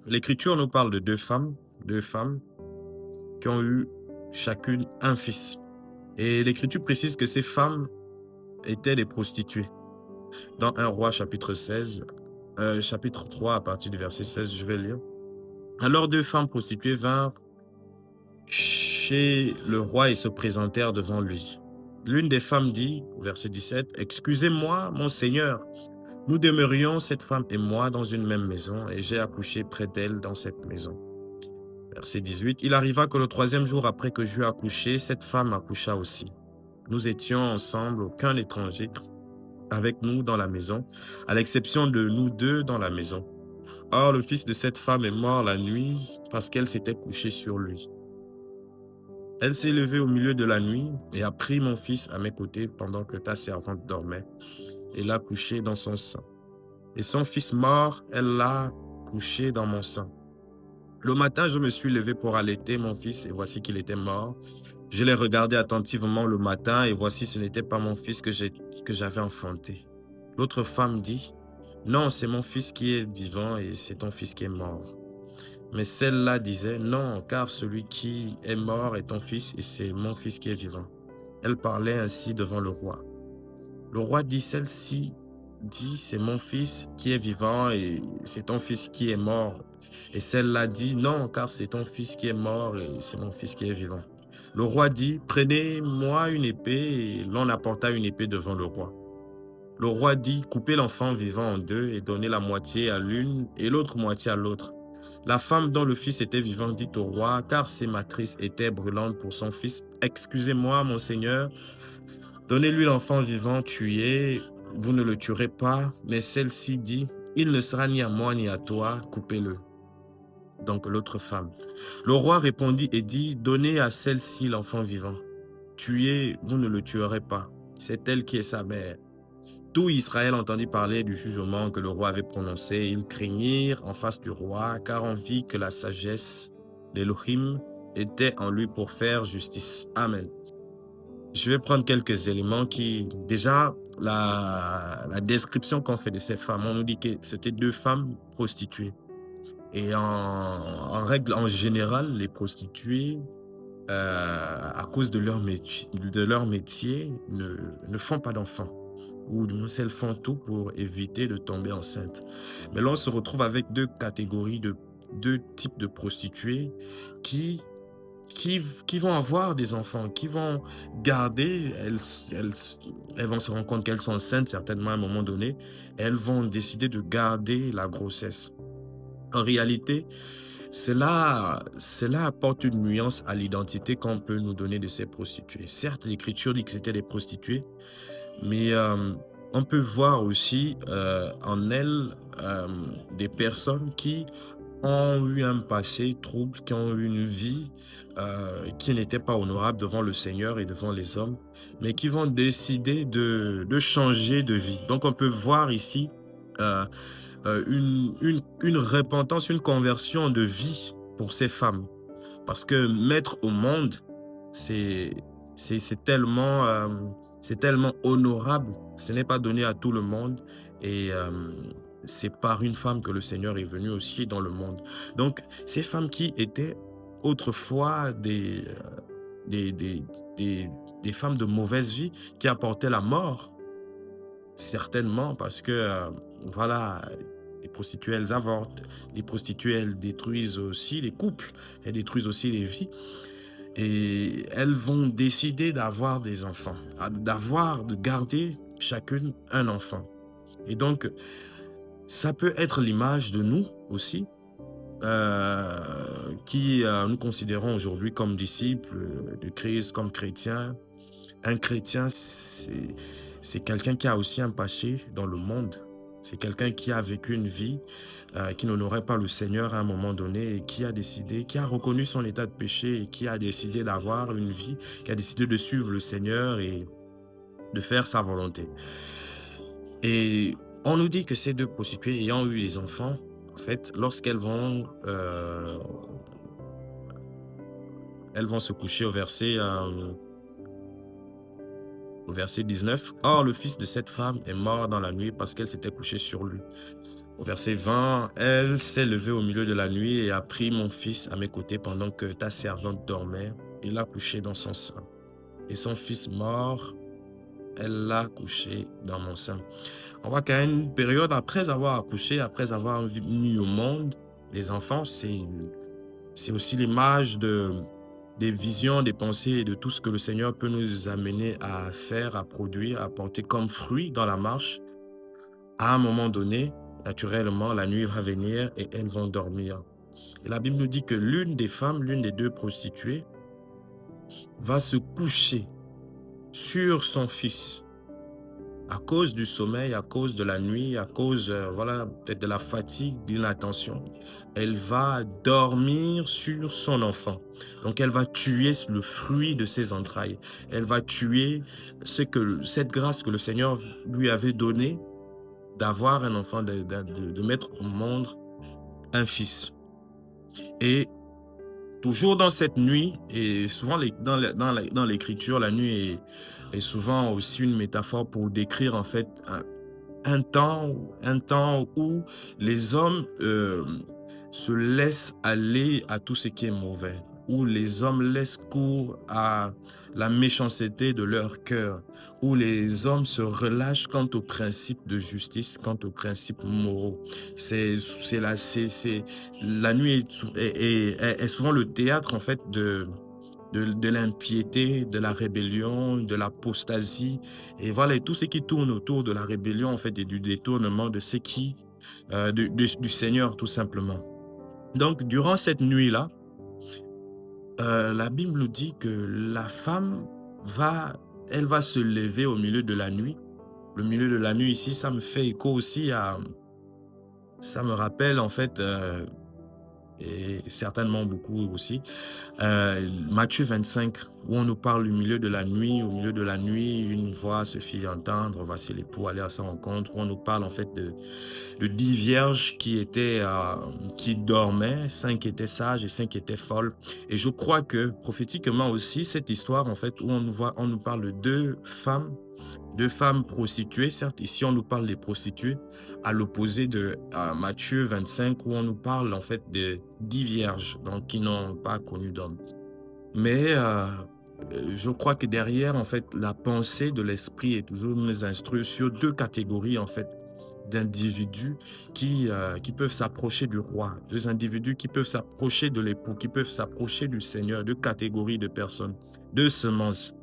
l'Écriture nous parle de deux femmes qui ont eu chacune un fils. Et l'Écriture précise que ces femmes étaient des prostituées. Dans 1 Roi chapitre 16, chapitre 3 à partir du verset 16, je vais lire. Alors deux femmes prostituées vinrent chez le roi et se présentèrent devant lui. L'une des femmes dit, au verset 17, excusez-moi, mon Seigneur, nous demeurions, cette femme et moi, dans une même maison, et j'ai accouché près d'elle dans cette maison. Verset 18, il arriva que le troisième jour après que j'eus accouché, cette femme accoucha aussi. Nous étions ensemble, aucun étranger avec nous dans la maison, à l'exception de nous deux dans la maison. Or, le fils de cette femme est mort la nuit parce qu'elle s'était couchée sur lui. Elle s'est levée au milieu de la nuit et a pris mon fils à mes côtés pendant que ta servante dormait et l'a couché dans son sein. Et son fils mort, elle l'a couché dans mon sein. Le matin, je me suis levé pour allaiter mon fils et voici qu'il était mort. Je l'ai regardé attentivement le matin et voici ce n'était pas mon fils que j'avais enfanté. L'autre femme dit, non, c'est mon fils qui est vivant et c'est ton fils qui est mort. Mais celle-là disait, non, car celui qui est mort est ton fils et c'est mon fils qui est vivant. Elle parlait ainsi devant le roi. Le roi dit, celle-ci dit, c'est mon fils qui est vivant et c'est ton fils qui est mort. Et celle-là dit, non, car c'est ton fils qui est mort et c'est mon fils qui est vivant. Le roi dit, prenez-moi une épée, et l'on apporta une épée devant le roi. Le roi dit, coupez l'enfant vivant en deux et donnez la moitié à l'une et l'autre moitié à l'autre. La femme dont le fils était vivant dit au roi, car ses matrices étaient brûlantes pour son fils, excusez-moi, mon seigneur, donnez-lui l'enfant vivant tué, vous ne le tuerez pas. Mais celle-ci dit, il ne sera ni à moi ni à toi, coupez-le. Donc l'autre femme. Le roi répondit et dit, donnez à celle-ci l'enfant vivant. Tuez, vous ne le tuerez pas. C'est elle qui est sa mère. Tout Israël entendit parler du jugement que le roi avait prononcé. Ils craignirent en face du roi, car on vit que la sagesse d'Élohim était en lui pour faire justice. Amen. Je vais prendre quelques éléments qui, déjà, la description qu'on fait de ces femmes, on nous dit que c'était deux femmes prostituées. Et en règle, en général, les prostituées, à cause de leur métier, ne font pas d'enfants. Ou du moins, elles font tout pour éviter de tomber enceinte. Mais là, on se retrouve avec deux catégories, deux types de prostituées qui, qui vont avoir des enfants, qui vont garder, elles vont se rendre compte qu'elles sont enceintes certainement à un moment donné, elles vont décider de garder la grossesse. En réalité, cela apporte une nuance à l'identité qu'on peut nous donner de ces prostituées. Certes, l'Écriture dit que c'était des prostituées, mais on peut voir aussi en elles des personnes qui ont eu un passé trouble, qui ont eu une vie qui n'était pas honorable devant le Seigneur et devant les hommes, mais qui vont décider de changer de vie. Donc on peut voir ici euh, une repentance, une conversion de vie pour ces femmes. Parce que mettre au monde, c'est c'est tellement honorable. Ce n'est pas donné à tout le monde. Et c'est par une femme que le Seigneur est venu aussi dans le monde. Donc, ces femmes qui étaient autrefois des, des, des, des femmes de mauvaise vie qui apportaient la mort, certainement, parce que, voilà, les prostituées, elles avortent. Les prostituées, elles détruisent aussi les couples. Elles détruisent aussi les vies. Et elles vont décider d'avoir des enfants, de garder chacune un enfant. Et donc, ça peut être l'image de nous aussi, euh, qui nous considérons aujourd'hui comme disciples de Christ, comme chrétiens. Un chrétien, c'est quelqu'un qui a aussi un passé dans le monde. C'est quelqu'un qui a vécu une vie qui n'honorait pas le Seigneur à un moment donné et qui a décidé, qui a reconnu son état de péché et qui a décidé d'avoir une vie, qui a décidé de suivre le Seigneur et de faire sa volonté. Et on nous dit que ces deux prostituées ayant eu des enfants, en fait, lorsqu'elles elles vont se coucher au verset Au verset 19, « Or, le fils de cette femme est mort dans la nuit parce qu'elle s'était couchée sur lui. » Au verset 20, « Elle s'est levée au milieu de la nuit et a pris mon fils à mes côtés pendant que ta servante dormait et l'a couché dans son sein. Et son fils mort, elle l'a couché dans mon sein. » On voit qu'à une période, après avoir accouché, après avoir mis au monde les enfants, c'est aussi l'image des visions, des pensées et de tout ce que le Seigneur peut nous amener à faire, à produire, à porter comme fruit dans la marche. À un moment donné, naturellement, la nuit va venir et elles vont dormir. Et la Bible nous dit que l'une des femmes, l'une des deux prostituées, va se coucher sur son fils à cause du sommeil, à cause de la nuit, à cause voilà, peut-être de la fatigue, de l'inattention. Elle va dormir sur son enfant. Donc elle va tuer le fruit de ses entrailles. Elle va tuer cette grâce que le Seigneur lui avait donnée d'avoir un enfant, de mettre au monde un fils. Et toujours dans cette nuit, et souvent dans l'écriture, la nuit est souvent aussi une métaphore pour décrire en fait un temps où les hommes se laissent aller à tout ce qui est mauvais, où les hommes laissent cours à la méchanceté de leur cœur, où les hommes se relâchent quant aux principes de justice, quant aux principes moraux. La nuit est souvent le théâtre en fait de l'impiété, de la rébellion, de l'apostasie, et voilà, et tout ce qui tourne autour de la rébellion, en fait, et du détournement de ce qui, du Seigneur, tout simplement. Donc, durant cette nuit-là, la Bible nous dit que la femme elle va se lever au milieu de la nuit. Le milieu de la nuit ici, ça me fait écho aussi ça me rappelle en fait, et certainement beaucoup aussi, Matthieu 25, où on nous parle du milieu de la nuit. Au milieu de la nuit, une voix se fit entendre, voici l'époux aller à sa rencontre. Où on nous parle en fait de 10 vierges qui dormaient, 5 étaient sages et 5 étaient folles. Et je crois que prophétiquement aussi, cette histoire en fait, où on nous parle de deux femmes prostituées. Certes, ici on nous parle des prostituées, à l'opposé de Matthieu 25, où on nous parle en fait de 10 vierges, donc qui n'ont pas connu d'homme. Mais je crois que derrière, en fait, la pensée de l'esprit est toujours nous instruire sur deux catégories, en fait, d'individus qui peuvent s'approcher du roi, deux individus qui peuvent s'approcher de l'époux, qui peuvent s'approcher du Seigneur, deux catégories de personnes, deux semences.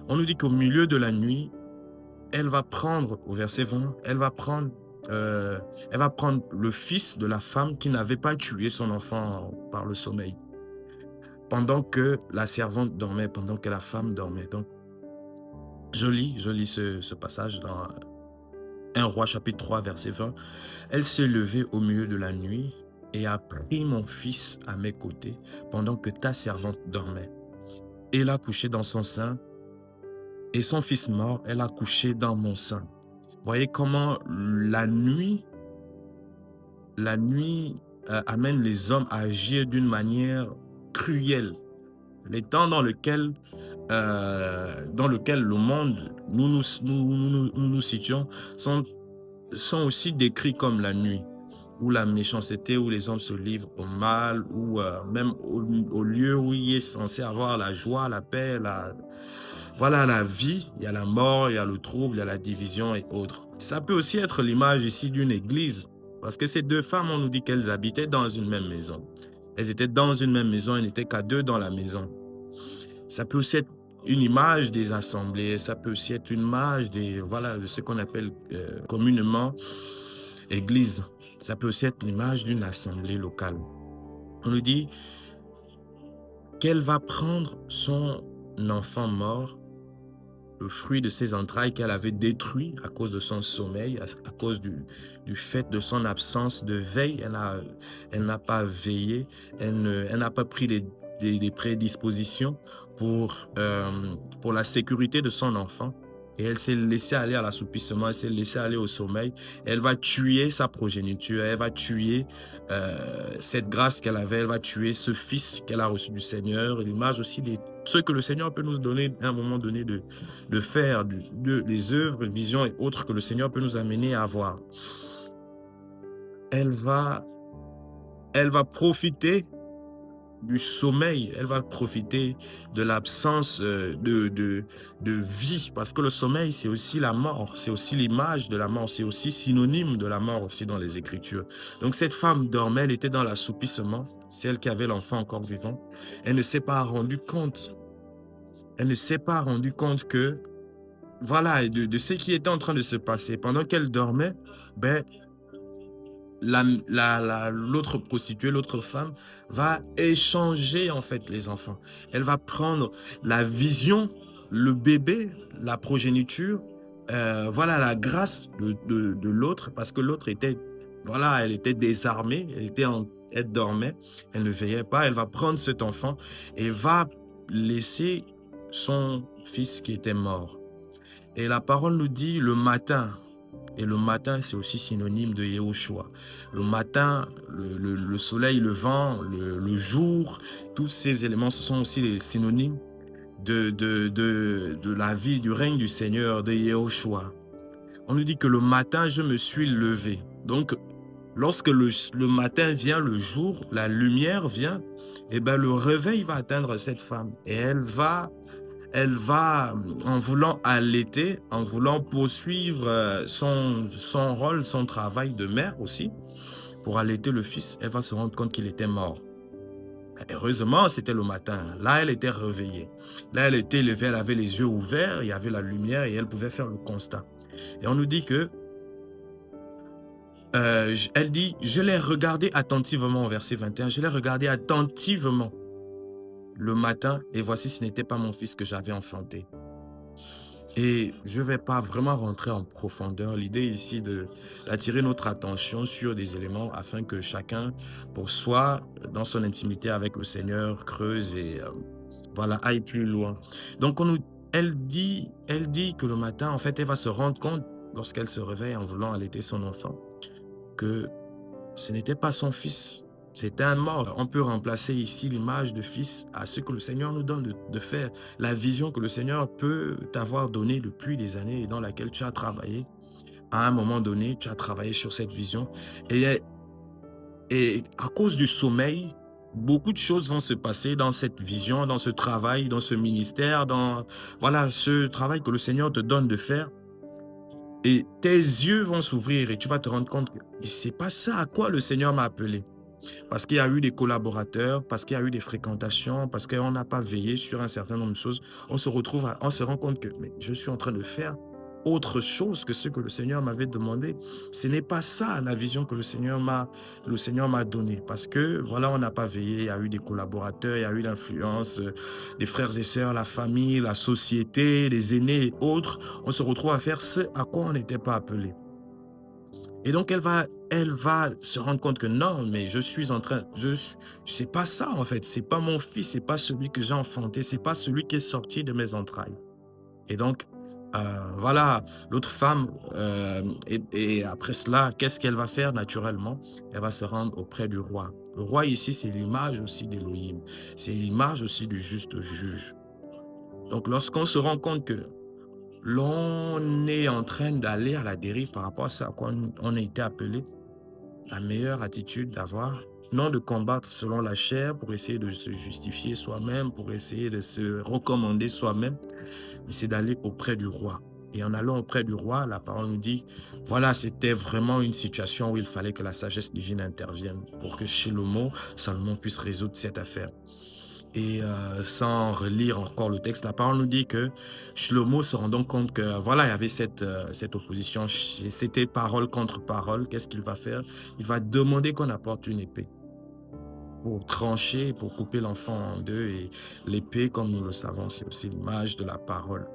On nous dit qu'au milieu de la nuit, elle va prendre, au verset 20, elle va prendre le fils de la femme qui n'avait pas tué son enfant par le sommeil, pendant que la servante dormait, pendant que la femme dormait. Donc, je lis ce passage dans 1 Roi chapitre 3, verset 20. « Elle s'est levée au milieu de la nuit et a pris mon fils à mes côtés pendant que ta servante dormait. Et l'a couché dans son sein, et son fils mort, elle a couché dans mon sein. » Voyez comment la nuit amène les hommes à agir d'une manière cruelle. Les temps dans lequel le monde, nous situons, sont aussi décrits comme la nuit, où la méchanceté, où les hommes se livrent au mal, où même au lieu où il est censé avoir la joie, la paix, voilà, la vie, il y a la mort, il y a le trouble, il y a la division et autres. Ça peut aussi être l'image ici d'une église, parce que ces deux femmes, on nous dit qu'elles habitaient dans une même maison. Elles étaient dans une même maison, elles n'étaient qu'à deux dans la maison. Ça peut aussi être une image des assemblées, ça peut aussi être une image voilà, de ce qu'on appelle communément église. Ça peut aussi être l'image d'une assemblée locale. On nous dit qu'elle va prendre son enfant mort, le fruit de ses entrailles qu'elle avait détruit à cause de son sommeil, à cause du fait de son absence de veille. Elle n'a pas veillé, elle n'a pas pris des prédispositions pour la sécurité de son enfant. Et elle s'est laissée aller à l'assoupissement, elle s'est laissée aller au sommeil. Elle va tuer sa progéniture, elle va tuer cette grâce qu'elle avait, elle va tuer ce fils qu'elle a reçu du Seigneur. L'image aussi ce que le Seigneur peut nous donner à un moment donné de faire, les œuvres, visions et autres que le Seigneur peut nous amener à avoir. Elle va, elle va profiter du sommeil, elle va profiter de l'absence de vie, parce que le sommeil, c'est aussi la mort, c'est aussi l'image de la mort, c'est aussi synonyme de la mort aussi dans les Écritures. Donc cette femme dormait, elle était dans l'assoupissement, celle qui avait l'enfant encore vivant. Elle ne s'est pas rendue compte, elle ne s'est pas rendue compte que, voilà, de ce qui était en train de se passer. Pendant qu'elle dormait, ben, l'autre prostituée, l'autre femme va échanger en fait les enfants. Elle va prendre la vision, le bébé, la progéniture, voilà la grâce de l'autre parce que l'autre était, voilà, elle était désarmée, elle dormait, elle ne veillait pas. Elle va prendre cet enfant et va laisser son fils qui était mort. Et la parole nous dit le matin, et le matin, c'est aussi synonyme de Yehoshua. Le matin, le soleil levant, le jour, tous ces éléments, ce sont aussi les synonymes de la vie, du règne du Seigneur, de Yehoshua. On nous dit que le matin, je me suis levé. Donc, lorsque le matin vient, le jour, la lumière vient, et ben le réveil va atteindre cette femme. Et elle va, en voulant allaiter, en voulant poursuivre son rôle, son travail de mère aussi, pour allaiter le fils, elle va se rendre compte qu'il était mort. Heureusement, c'était le matin. Là, elle était réveillée. Là, elle était levée, elle avait les yeux ouverts, il y avait la lumière et elle pouvait faire le constat. Et on nous dit que, elle dit, je l'ai regardé attentivement au verset 21, je l'ai regardé attentivement le matin et voici, ce n'était pas mon fils que j'avais enfanté. Et je ne vais pas vraiment rentrer en profondeur. L'idée ici d'attirer notre attention sur des éléments afin que chacun, pour soi, dans son intimité avec le Seigneur, creuse et voilà, aille plus loin. Donc, elle dit que le matin, en fait, elle va se rendre compte, lorsqu'elle se réveille en voulant allaiter son enfant, que ce n'était pas son fils, c'était un mort. On peut remplacer ici l'image de fils à ce que le Seigneur nous donne de faire, la vision que le Seigneur peut t'avoir donnée depuis des années et dans laquelle tu as travaillé. À un moment donné, tu as travaillé sur cette vision et, et à cause du sommeil, beaucoup de choses vont se passer dans cette vision, dans ce travail, dans ce ministère, dans voilà, ce travail que le Seigneur te donne de faire. Et tes yeux vont s'ouvrir et tu vas te rendre compte que c'est pas ça à quoi le Seigneur m'a appelé. Parce qu'il y a eu des collaborateurs, parce qu'il y a eu des fréquentations, parce qu'on n'a pas veillé sur un certain nombre de choses, on se rend compte que mais je suis en train de faire autre chose que ce que le Seigneur m'avait demandé. Ce n'est pas ça la vision que le Seigneur m'a donnée. Parce que voilà, on n'a pas veillé, il y a eu des collaborateurs, il y a eu l'influence des frères et sœurs, la famille, la société, les aînés et autres. On se retrouve à faire ce à quoi on n'était pas appelé. Et donc, elle va se rendre compte que non, mais je suis en train, c'est pas ça en fait, c'est pas mon fils, c'est pas celui que j'ai enfanté, c'est pas celui qui est sorti de mes entrailles. Et donc, voilà, l'autre femme, et après cela, qu'est-ce qu'elle va faire naturellement? Elle va se rendre auprès du roi. Le roi ici, c'est l'image aussi d'Élohim, c'est l'image aussi du juste juge. Donc, lorsqu'on se rend compte que l'on est en train d'aller à la dérive par rapport à ça à quoi on a été appelé, la meilleure attitude d'avoir, non de combattre selon la chair pour essayer de se justifier soi-même, pour essayer de se recommander soi-même, mais c'est d'aller auprès du roi. Et en allant auprès du roi, la parole nous dit, voilà, c'était vraiment une situation où il fallait que la sagesse divine intervienne pour que Salomon puisse résoudre cette affaire. Et sans relire encore le texte, la parole nous dit que Shlomo se rendant compte que voilà, il y avait cette opposition, c'était parole contre parole. Qu'est-ce qu'il va faire? Il va demander qu'on apporte une épée pour trancher, pour couper l'enfant en deux. Et l'épée, comme nous le savons, c'est aussi l'image de la parole.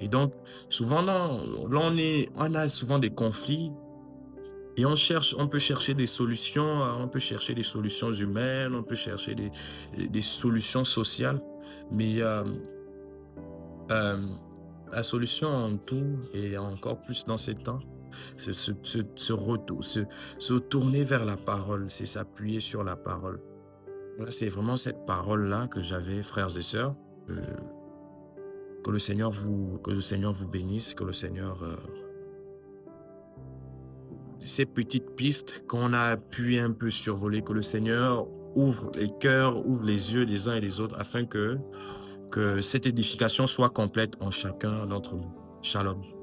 Et donc, souvent, non, là, on a souvent des conflits et on peut chercher des solutions, on peut chercher des solutions humaines, on peut chercher des solutions sociales, mais la solution en tout, et encore plus dans ces temps, c'est se tourner vers la parole, c'est s'appuyer sur la parole. Là, c'est vraiment cette parole-là que j'avais, frères et sœurs. Que le Seigneur vous bénisse, que le Seigneur, ces petites pistes qu'on a pu un peu survoler, que le Seigneur ouvre les cœurs, ouvre les yeux des uns et des autres afin que cette édification soit complète en chacun d'entre nous. Shalom.